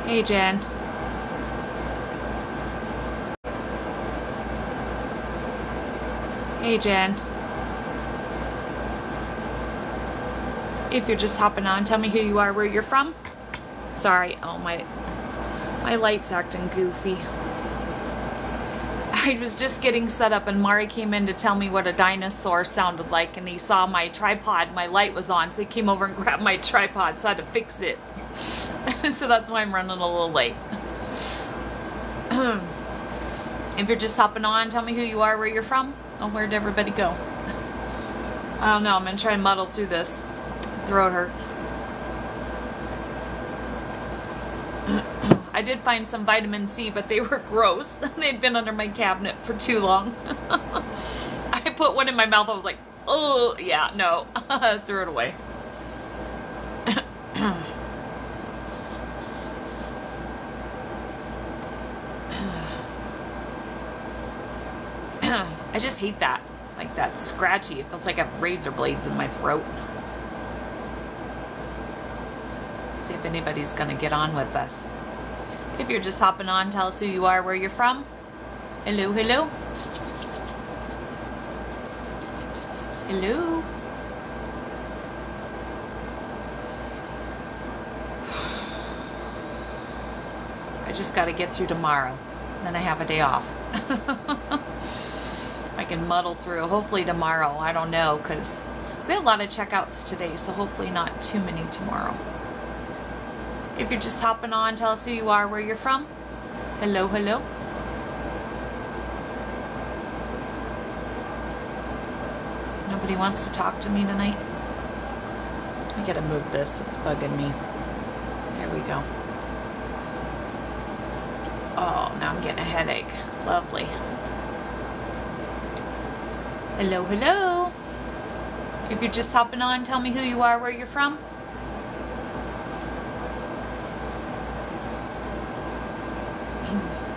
Hey, Jen. Hey, Jen. If you're just hopping on, tell me who you are, where you're from. Sorry. Oh, my light's acting goofy. I was just getting set up and Mari came in to tell me what a dinosaur sounded like, and he saw my tripod, my light was on, so he came over and grabbed my tripod, so I had to fix it. So that's why I'm running a little late. If you're just hopping on, tell me who you are, where you're from. Oh, where'd everybody go? I don't know, I'm gonna try and muddle through this. Throat hurts. I did find some vitamin C, but they were gross. They'd been under my cabinet for too long. I put one in my mouth. I was like, oh, yeah, no. Threw it away. I just hate that. Like that scratchy. It feels like I have razor blades in my throat. See if anybody's going to get on with us. If you're just hopping on, tell us who you are, where you're from. Hello, hello. Hello. I just got to get through tomorrow. Then I have a day off. I can muddle through. Hopefully tomorrow. I don't know, because we had a lot of checkouts today, so hopefully not too many tomorrow. If you're just hopping on, tell us who you are, where you're from. Hello, hello. Nobody wants to talk to me tonight. I gotta move this, it's bugging me. There we go. Oh, now I'm getting a headache. Lovely. Hello, hello. If you're just hopping on, tell me who you are, where you're from.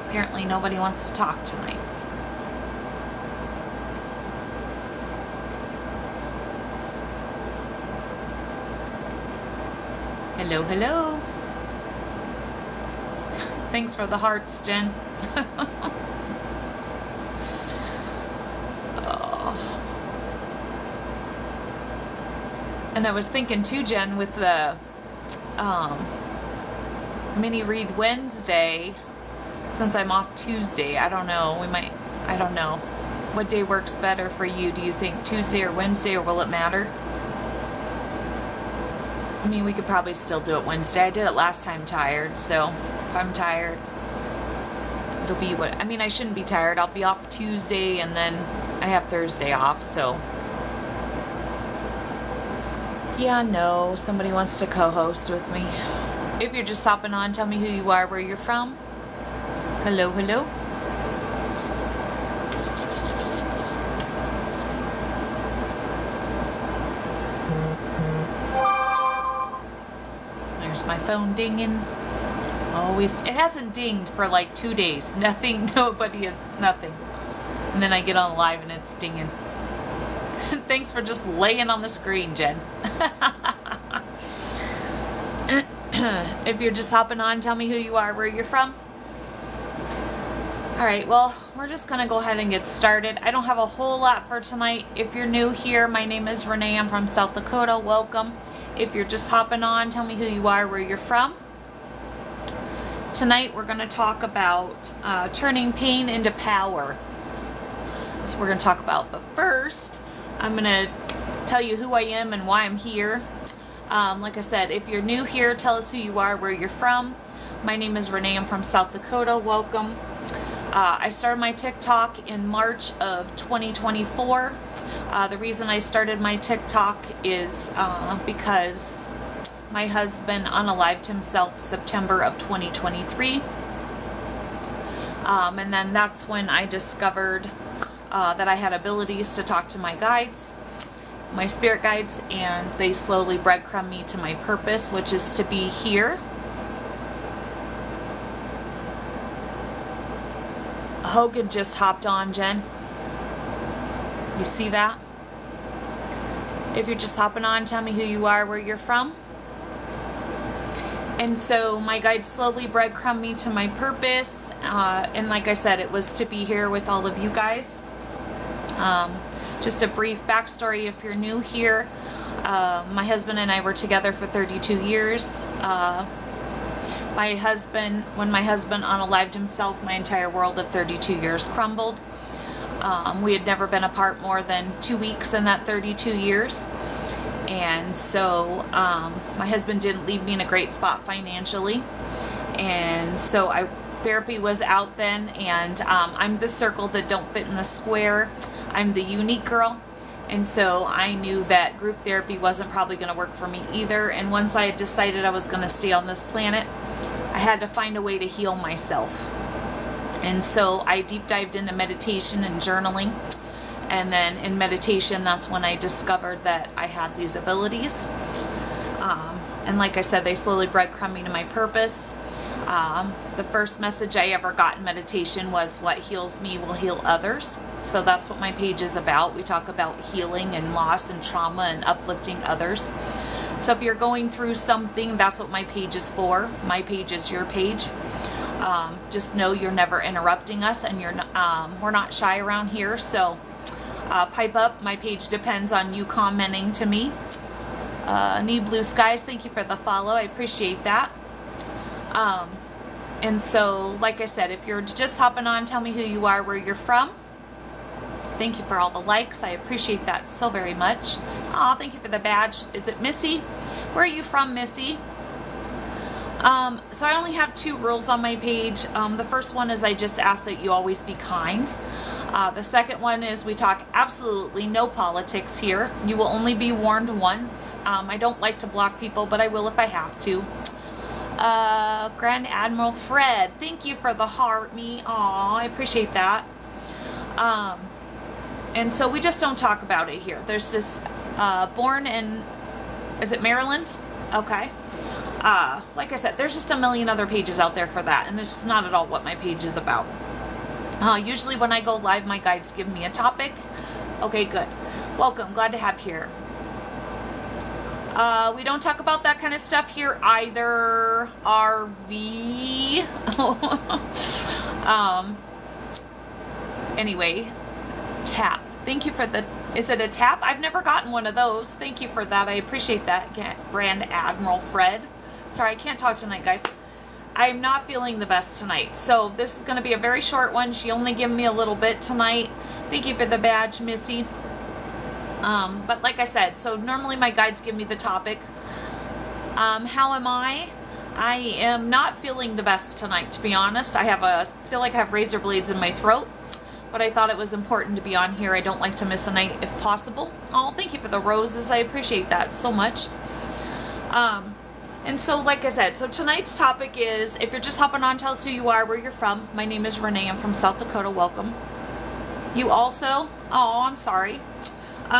Apparently nobody wants to talk tonight. Hello, hello. Thanks for the hearts, Jen. Oh. And I was thinking too, Jen, with the mini read Wednesday, since I'm off Tuesday, I don't know, I don't know. What day works better for you? Do you think Tuesday or Wednesday, or will it matter? I mean, we could probably still do it Wednesday. I did it last time tired, so if I'm tired, it'll be what, I mean, I shouldn't be tired. I'll be off Tuesday and then I have Thursday off, so. Yeah, no, somebody wants to co-host with me. If you're just hopping on, tell me who you are, where you're from. Hello, hello. There's my phone dinging. Always, it hasn't dinged for like 2 days. Nothing, nobody is, nothing. And then I get on live and it's dinging. Thanks for just laying on the screen, Jen. If you're just hopping on, tell me who you are, where you're from. Alright, well, we're just going to go ahead and get started. I don't have a whole lot for tonight. If you're new here, my name is Renee. I'm from South Dakota. Welcome. If you're just hopping on, tell me who you are, where you're from. Tonight, we're going to talk about turning pain into power. That's what we're going to talk about. But first, I'm going to tell you who I am and why I'm here. Like I said, if you're new here, tell us who you are, where you're from. My name is Renee. I'm from South Dakota. Welcome. I started my TikTok in March of 2024. The reason I started my TikTok is because my husband unalived himself September of 2023. And then that's when I discovered that I had abilities to talk to my guides, my spirit guides, and they slowly breadcrumb me to my purpose, which is to be here. Hogan just hopped on, Jen. You see that? If you're just hopping on, tell me who you are, where you're from. And so my guide slowly breadcrumbed me to my purpose. And like I said, it was to be here with all of you guys. Just a brief backstory if you're new here. My husband and I were together for 32 years. When my husband unalived himself, my entire world of 32 years crumbled. We had never been apart more than 2 weeks in that 32 years. And so my husband didn't leave me in a great spot financially. And so therapy was out then, and I'm the circle that don't fit in the square. I'm the unique girl. And so I knew that group therapy wasn't probably going to work for me either. And once I had decided I was going to stay on this planet, I had to find a way to heal myself. And so I deep dived into meditation and journaling. And then in meditation, that's when I discovered that I had these abilities. And like I said, they slowly breadcrumbed me to my purpose. The first message I ever got in meditation was, what heals me will heal others. So that's what my page is about. We talk about healing and loss and trauma and uplifting others. So if you're going through something, that's what my page is for. My page is your page. Just know you're never interrupting us, and we're not shy around here. So pipe up. My page depends on you commenting to me. Need blue skies. Thank you for the follow. I appreciate that. And so, like I said, if you're just hopping on, tell me who you are, where you're from. Thank you for all the likes. I appreciate that so very much. Aw, thank you for the badge. Is it Missy? Where are you from, Missy? So I only have 2 rules on my page. The first one is I just ask that you always be kind. The second one is we talk absolutely no politics here. You will only be warned once. I don't like to block people, but I will if I have to. Grand Admiral Fred, thank you for the heart me. Aw, I appreciate that. And so we just don't talk about it here. There's this, born in, is it Maryland? Okay. Like I said, there's just a million other pages out there for that, and it's just not at all what my page is about. Usually when I go live, my guides give me a topic. Okay, good. Welcome, glad to have you here. We don't talk about that kind of stuff here either. RV. Anyway, tap. Thank you for the, is it a tap? I've never gotten one of those. Thank you for that. I appreciate that, Grand Admiral Fred. Sorry, I can't talk tonight, guys. I'm not feeling the best tonight. So this is going to be a very short one. She only gave me a little bit tonight. Thank you for the badge, Missy. But like I said, so normally my guides give me the topic. How am I? I am not feeling the best tonight, to be honest. I feel like I have razor blades in my throat, but I thought it was important to be on here. I don't like to miss a night if possible. Oh, thank you for the roses. I appreciate that so much. And so, like I said, so tonight's topic is, if you're just hopping on, tell us who you are, where you're from. My name is Renee. I'm from South Dakota. Welcome. You also? Oh, I'm sorry.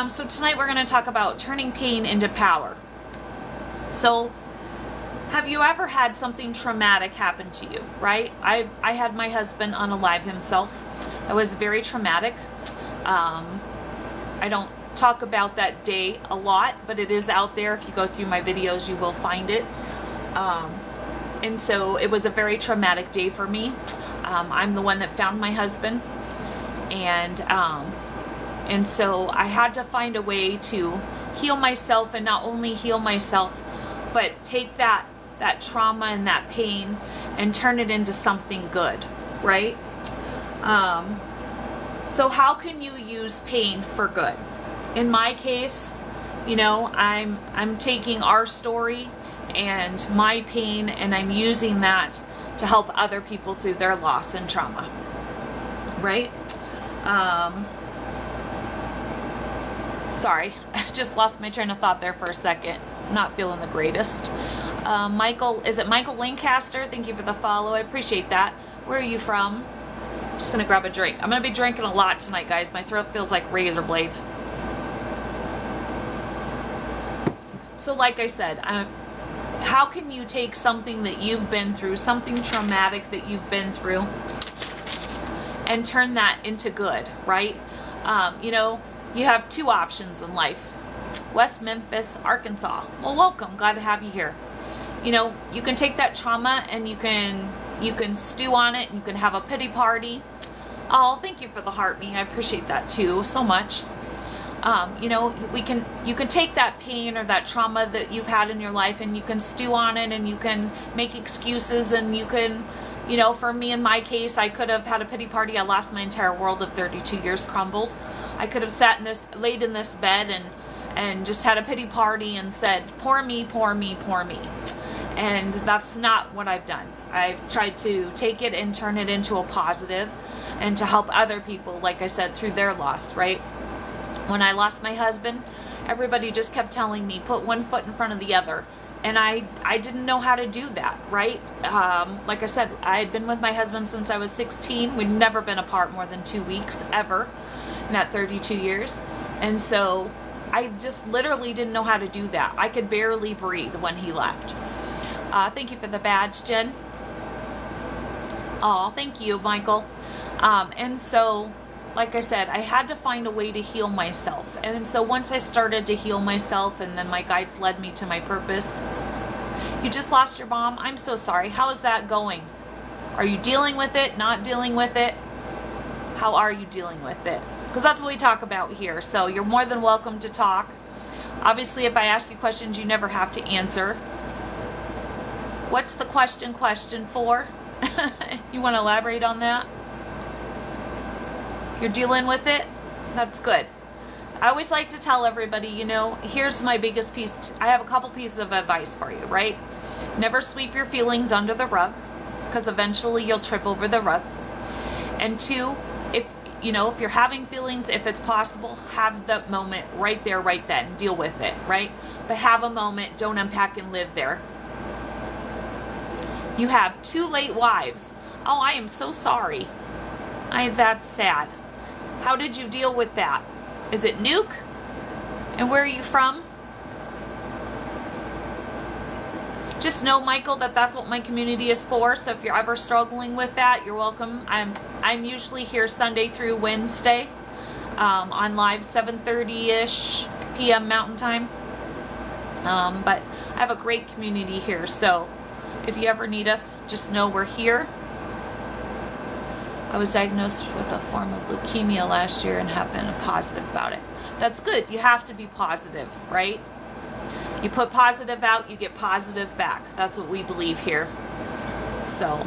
So tonight we're going to talk about turning pain into power. So, have you ever had something traumatic happen to you, right? I had my husband unalive himself. It was very traumatic. I don't talk about that day a lot, but it is out there. If you go through my videos, you will find it. And so it was a very traumatic day for me. I'm the one that found my husband. And so I had to find a way to heal myself, and not only heal myself, but take that trauma and that pain and turn it into something good, right? So how can you use pain for good? In my case, you know, I'm taking our story and my pain, and I'm using that to help other people through their loss and trauma, right? Sorry, I just lost my train of thought there for a second. Not feeling the greatest. Michael, is it Michael Lancaster? Thank you for the follow. I appreciate that. Where are you from? Just gonna grab a drink. I'm gonna be drinking a lot tonight, guys. My throat feels like razor blades. So like I said, how can you take something that you've been through, something traumatic that you've been through, and turn that into good, right? You know, you have 2 options in life. West Memphis, Arkansas. Well, welcome. Glad to have you here. you can take that trauma and you can stew on it. You can have a pity party. Oh, thank you for the heart me. I appreciate that too so much. You can take that pain or that trauma that you've had in your life and you can stew on it and you can make excuses and you can, for me in my case, I could have had a pity party. I lost my entire world of 32 years crumbled. I could have laid in this bed and just had a pity party and said, poor me, poor me, poor me. And that's not what I've done. I've tried to take it and turn it into a positive and to help other people, like I said, through their loss, right? When I lost my husband, everybody just kept telling me, put one foot in front of the other. And I didn't know how to do that, right? Like I said, I had been with my husband since I was 16. We'd never been apart more than 2 weeks, ever, in that 32 years. And so I just literally didn't know how to do that. I could barely breathe when he left. Thank you for the badge, Jen. Oh, thank you, Michael. And so, like I said, I had to find a way to heal myself. And so once I started to heal myself and then my guides led me to my purpose. You just lost your mom? I'm so sorry. How is that going? Are you dealing with it? Not dealing with it? How are you dealing with it? Because that's what we talk about here. So you're more than welcome to talk. Obviously, if I ask you questions, you never have to answer. What's the question for? You want to elaborate on that? You're dealing with it? That's good. I always like to tell everybody, here's my biggest piece. I have a couple pieces of advice for you, right? Never sweep your feelings under the rug, because eventually you'll trip over the rug. And 2, if you're having feelings, if it's possible, have the moment right there, right then. Deal with it, right? But have a moment. Don't unpack and live there. You have 2 late wives. Oh, I am so sorry. That's sad. How did you deal with that? Is it Nuke? And where are you from? Just know, Michael, that's what my community is for. So if you're ever struggling with that, you're welcome. I'm usually here Sunday through Wednesday on live 7:30-ish p.m. Mountain Time. But I have a great community here. So if you ever need us, just know we're here. I was diagnosed with a form of leukemia last year and have been positive about it. That's good. You have to be positive, right? You put positive out, you get positive back. That's what we believe here. So,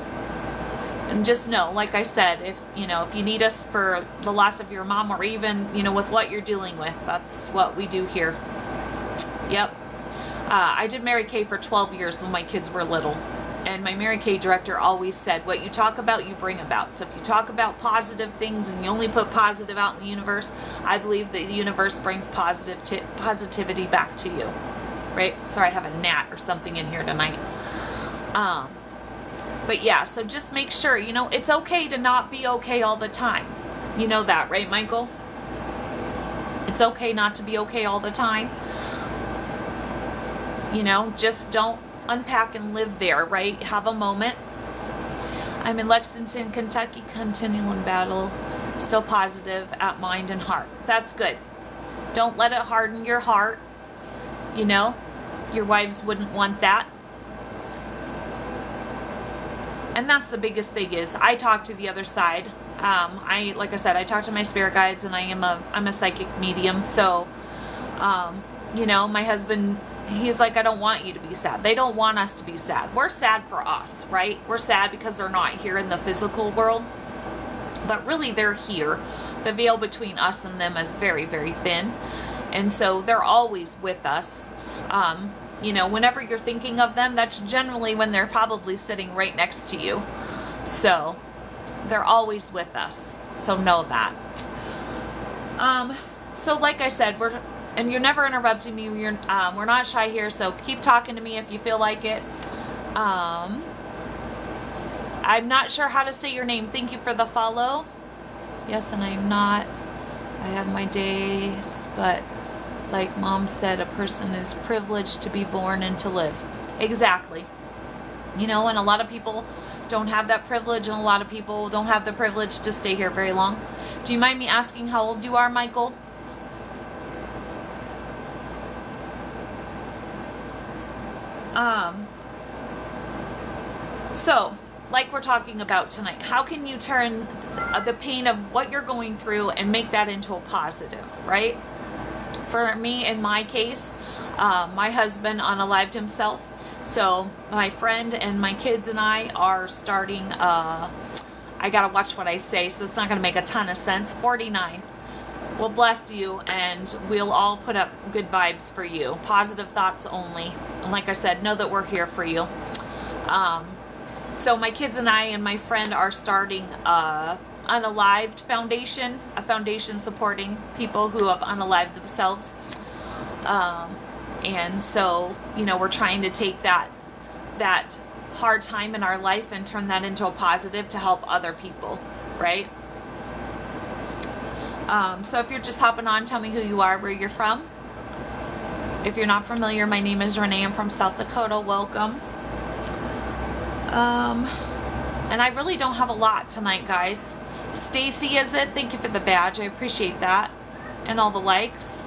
and just know, like I said, if you need us for the loss of your mom or even, with what you're dealing with, that's what we do here. Yep. I did Mary Kay for 12 years when my kids were little. And my Mary Kay director always said, what you talk about, you bring about. So if you talk about positive things and you only put positive out in the universe, I believe that the universe brings positivity back to you. Right? Sorry, I have a gnat or something in here tonight. But yeah, so just make sure, it's okay to not be okay all the time. You know that, right, Michael? It's okay not to be okay all the time. Just don't unpack and live there, right? Have a moment. I'm in Lexington, Kentucky, continuing battle, still positive at mind and heart. That's good. Don't let it harden your heart. Your wives wouldn't want that. And that's the biggest thing is I talk to the other side. Like I said, I talk to my spirit guides and I'm a psychic medium. So, my husband, he's like, I don't want you to be sad. They don't want us to be sad. We're sad for us, right? We're sad because they're not here in the physical world. But really, they're here. The veil between us and them is very, very thin. And so they're always with us. Whenever you're thinking of them, that's generally when they're probably sitting right next to you. So they're always with us. So know that. So like I said, and you're never interrupting me. We're not shy here, so keep talking to me if you feel like it. I'm not sure how to say your name. Thank you for the follow. Yes, and I'm not. I have my days, but like Mom said, a person is privileged to be born and to live. Exactly. And a lot of people don't have that privilege, and a lot of people don't have the privilege to stay here very long. Do you mind me asking how old you are, Michael? So, like we're talking about tonight, how can you turn the pain of what you're going through and make that into a positive, right? For me, in my case, my husband unalived himself. So my friend and my kids and I are starting, I gotta watch what I say, so it's not gonna make a ton of sense. 49. We'll bless you, and we'll all put up good vibes for you. Positive thoughts only. And like I said, know that we're here for you. So my kids and I and my friend are starting Unalived Foundation, a foundation supporting people who have unalived themselves. And so, you know, we're trying to take that hard time in our life and turn that into a positive to help other people, right? So if you're just hopping on, tell me who you are, where you're from. If you're not familiar, my name is Renee. I'm from South Dakota. Welcome. And I really don't have a lot tonight, guys. Stacy, is it? Thank you for the badge. I appreciate that. And all the likes.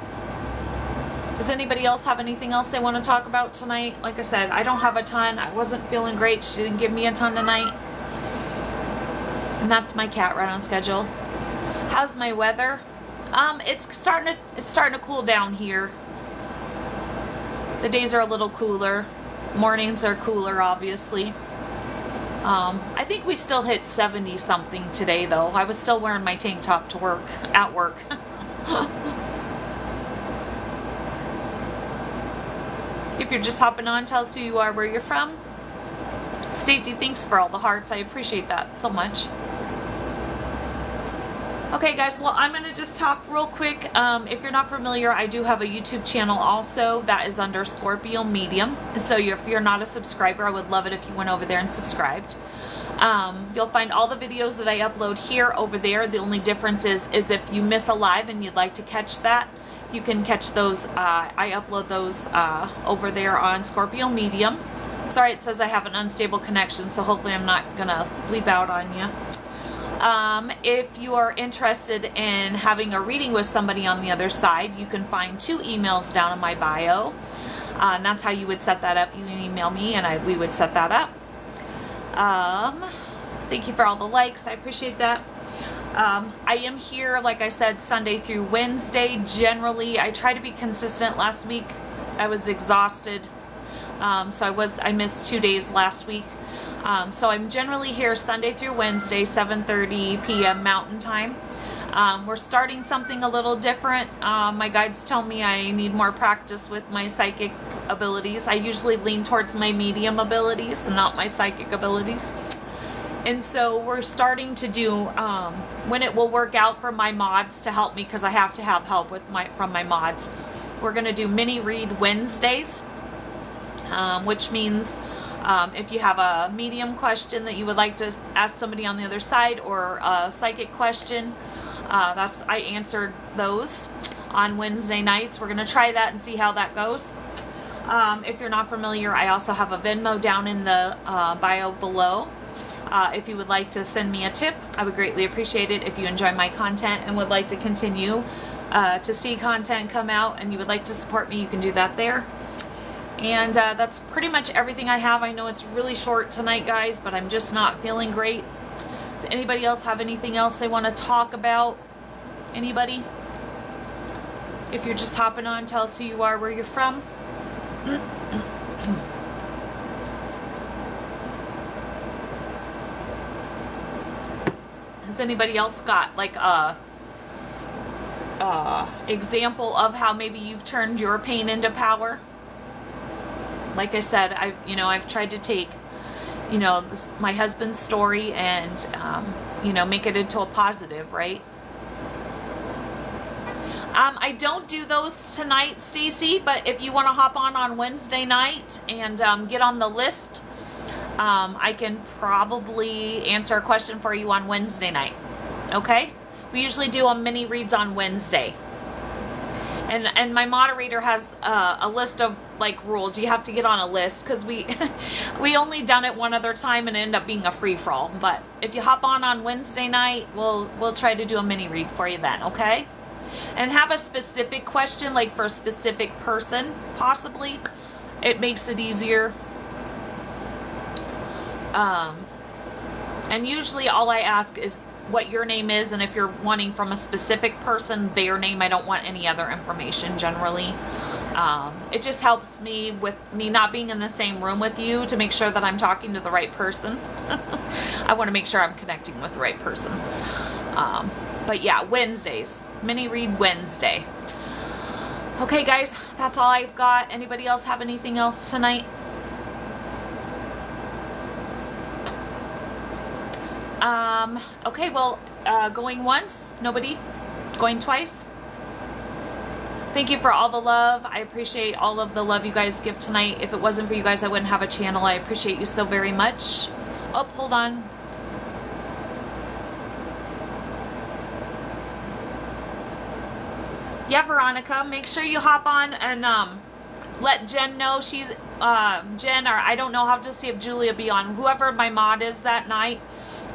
Does anybody else have anything else they want to talk about tonight? Like I said, I don't have a ton. I wasn't feeling great. She didn't give me a ton tonight. And that's my cat right on schedule. How's my weather? It's starting to cool down here. The days are a little cooler. Mornings are cooler, obviously. I think we still hit 70 something today, though. I was still wearing my tank top to work, at work. If you're just hopping on, tell us who you are, where you're from. Stacy, thanks for all the hearts. I appreciate that so much. Okay, guys, well, I'm going to just talk real quick. If you're not familiar, I do have a YouTube channel also that is under Scorpio Medium. So if you're not a subscriber, I would love it if you went over there and subscribed. You'll find all the videos that I upload here over there. The only difference is if you miss a live and you'd like to catch that, you can catch those. I upload those over there on Scorpio Medium. Sorry, it says I have an unstable connection, so hopefully I'm not going to bleep out on you. If you are interested in having a reading with somebody on the other side, you can find 2 emails down in my bio. And that's how you would set that up. You can email me and we would set that up. Thank you for all the likes. I appreciate that. I am here, like I said, Sunday through Wednesday. Generally, I try to be consistent. Last week, I was exhausted. So I missed 2 days last week. So I'm generally here Sunday through Wednesday, 7:30 p.m. Mountain Time. We're starting something a little different. My guides tell me I need more practice with my psychic abilities. I usually lean towards my medium abilities and not my psychic abilities. And so we're starting to do, when it will work out for my mods to help me, because I have to have help from my mods. We're going to do mini read Wednesdays, which means if you have a medium question that you would like to ask somebody on the other side, or a psychic question, I answered those on Wednesday nights. We're going to try that and see how that goes. If you're not familiar, I also have a Venmo down in the bio below. If you would like to send me a tip, I would greatly appreciate it. If you enjoy my content and would like to continue to see content come out and you would like to support me, you can do that there. And that's pretty much everything I have. I know it's really short tonight, guys, but I'm just not feeling great. Does anybody else have anything else they want to talk about? Anybody? If you're just hopping on, tell us who you are, where you're from. Has anybody else got like a example of how maybe you've turned your pain into power? Like I said, I've tried to take, my husband's story and, make it into a positive, right? I don't do those tonight, Stacy, but if you want to hop on Wednesday night and get on the list, I can probably answer a question for you on Wednesday night. Okay? We usually do a mini reads on Wednesday. And my moderator has a list of like rules. You have to get on a list because we only done it one other time and it ended up being a free-for-all. But if you hop on Wednesday night, we'll try to do a mini read for you then, okay? And have a specific question, like for a specific person, possibly. It makes it easier. And usually all I ask is what your name is, and if you're wanting from a specific person, their name. I don't want any other information generally. It just helps me with me not being in the same room with you to make sure that I'm talking to the right person. I want to make sure I'm connecting with the right person. But yeah, Wednesdays. Mini read Wednesday. Okay, guys, that's all I've got. Anybody else have anything else tonight? Okay, well, going once? Nobody? Going twice? Thank you for all the love. I appreciate all of the love you guys give tonight. If it wasn't for you guys, I wouldn't have a channel. I appreciate you so very much. Oh, hold on. Yeah, Veronica, make sure you hop on and let Jen know. She's Jen, or I don't know, I'll just see if Julia be on. Whoever my mod is that night,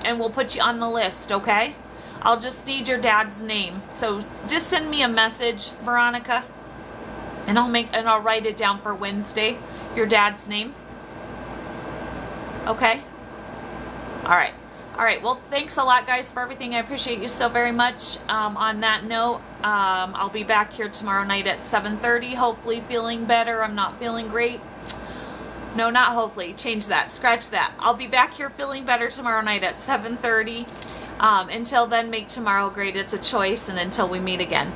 and we'll put you on the list, okay? I'll just need your dad's name. So just send me a message, Veronica, and I'll write it down for Wednesday. Your dad's name. Okay? All right. All right. Well, thanks a lot, guys, for everything. I appreciate you so very much. On that note, I'll be back here tomorrow night at 7:30, hopefully feeling better. I'm not feeling great. No, not hopefully. Change that. Scratch that. I'll be back here feeling better tomorrow night at 7:30. Until then, make tomorrow great. It's a choice, and until we meet again.